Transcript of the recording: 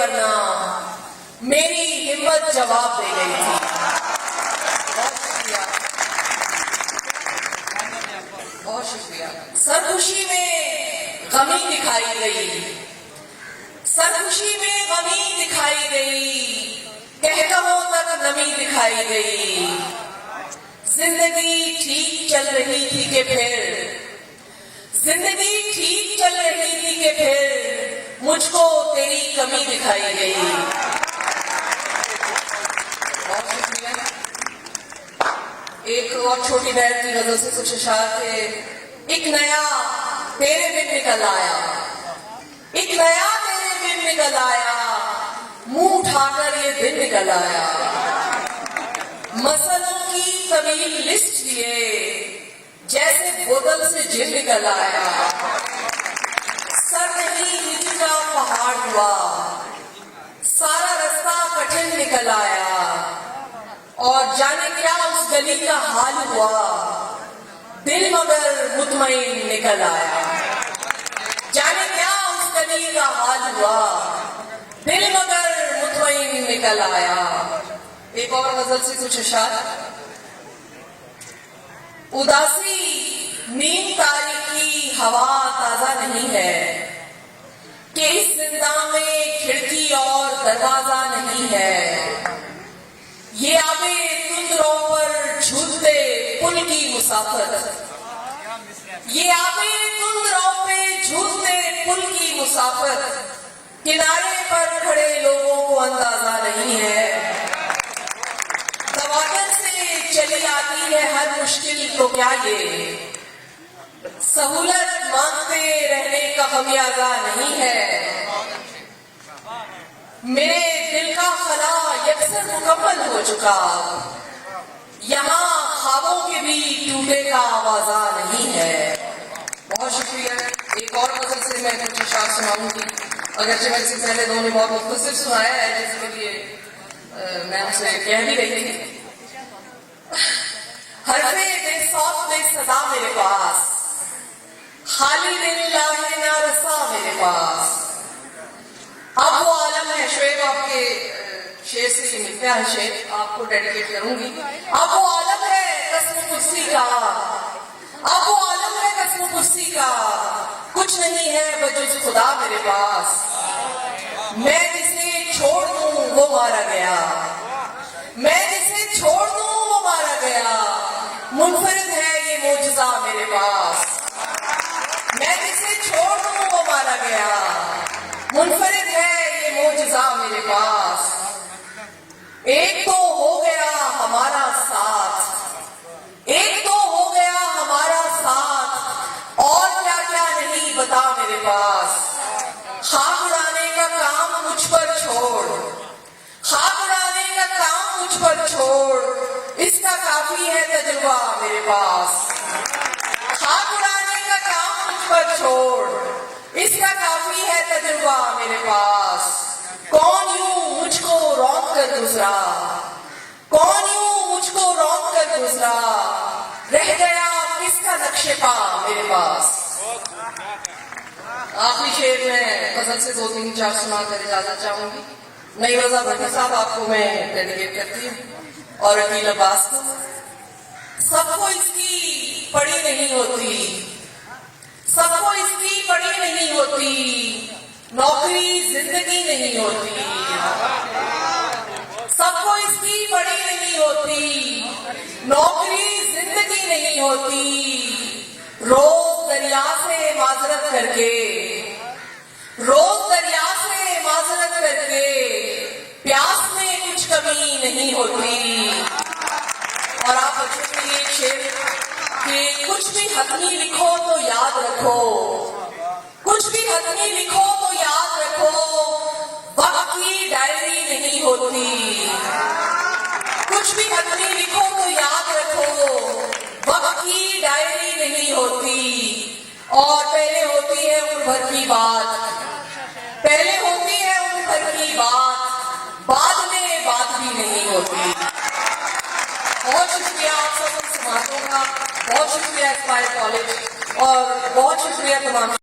वरना मेरी हिम्मत जवाब दे गई थी। बहुत शुक्रिया। सरखुशी में गमी दिखाई गई, सरखुशी में गमी दिखाई गई, कहकहों तक नमी दिखाई गई। जिंदगी ठीक चल रही थी कि फिर, जिंदगी ठीक चल रही थी कि फिर मुझको तेरी कमी दिखाई गई। बहुत शुक्रिया। एक और छोटी बहन की गजल से कुछ अशार थे। एक नया तेरे बिन निकल आया, एक नया तेरे बिन निकल आया, मुंह उठाकर ये दिन निकल आया। मसलों की तवील लिस्ट लिए जैसे बोतल से जिन निकल आया। सर नहीं नीचे का पहाड़ हुआ, सारा रास्ता कठिन निकल आया। और जाने क्या उस गली का हाल हुआ, दिल मगर मुतमईन निकल आया। जाने क्या उस गली का हाल हुआ, दिल मगर मुतमईन निकल आया। एक और गजल से कुछ अशार। उदासी नीम तारीखी हवा ताजा नहीं है कि इस जिंदा में खिड़की और दरवाजा नहीं है। ये आबे तुंदरों पर झूलते पुल की मुसाफिर, ये आबे तुंदरों पे झूलते पुल की मुसाफिर, किनारे पर खड़े लोगों को अंदाजा नहीं है। तवातर से चली आती है हर मुश्किल तो क्या ये सहूलत मांगते रहने का खमियाजा नहीं है। मेरे दिल का खला यकसर मुकम्मल हो चुका, यहाँ ख्वाबों के भी टूटे का आवाजा नहीं है। बहुत शुक्रिया। एक और गजल से मैं कुछ अशार सुनाऊंगी, अगरचे मैं इससे पहले दोनों ने बहुत मुख्तसर सुनाया है, जिसके लिए मैं उनसे कह भी रही थी। हरफे बेसौत बेसदा मेरे पास, खाली दिल लाहे ना रसा मेरे पास। अब वो आलम है, शोएब आपके शेर से ही मिलता है, शेर आपको डेडिकेट करूंगी। अब वो आलम है कसम कुर्सी का, अब वो आलम है कसम कुर्सी का, कुछ नहीं है बजुज खुदा मेरे पास। मैं जिसे छोड़ दूं वो मारा गया, मैं जिसे छोड़ दूं वो मारा गया। मुनफरिद है ये मोजज़ा मेरे पास, मैं जिसे छोड़ दूं वो मारा गया। मुनफरिद है ये मोजज़ा मेरे पास। एक तो हो गया हमारा साथ, एक तो हो गया हमारा साथ, और क्या क्या नहीं बता मेरे पास। खाक उड़ाने का काम मुझ पर छोड़, खाक उड़ाने का काम मुझ पर छोड़, इसका काफी है तजुर्बा मेरे पास। खाक उड़ाने का काम मुझ पर छोड़, इसका काफी है तजुर्बा मेरे पास। कौन यूं मुझको रोक कर गुजरा, कौन यूं मुझको रोक कर गुजरा, रह गया किसका नक्शे पा मेरे पास। आखिरी शेर में गजल से 2-3-4 सुनाकर इजाजत चाहूंगी। नई रजा भट्टी साहब आपको मैं डेडिकेट करती हूँ, और अकील अब्बास को। सबको इसकी पड़ी नहीं होती, सबको इसकी पड़ी नहीं होती, नौकरी जिंदगी नहीं होती। सबको इसकी पड़ी नहीं होती, नौकरी जिंदगी नहीं होती। रोज दरिया से माजरत करके, रोज दरिया से माजरत करके, प्यास में कुछ कमी नहीं होती। और आप बच्चों के लिए एक शेर कि कुछ भी हतमी लिखो तो याद रखो, कुछ भी हतमी लिखो तो याद रखो, वक्त की डायरी नहीं होती। कुछ भी हतमी लिखो तो याद रखो, वक्त की डायरी नहीं होती। और पहले होती है उम्र भर की बात, पहले होती है उम्र भर की बात, बाद में बात भी नहीं होती। बहुत शुक्रिया आप सब समातों का, बहुत शुक्रिया एस्पायर कॉलेज, और बहुत शुक्रिया तमाम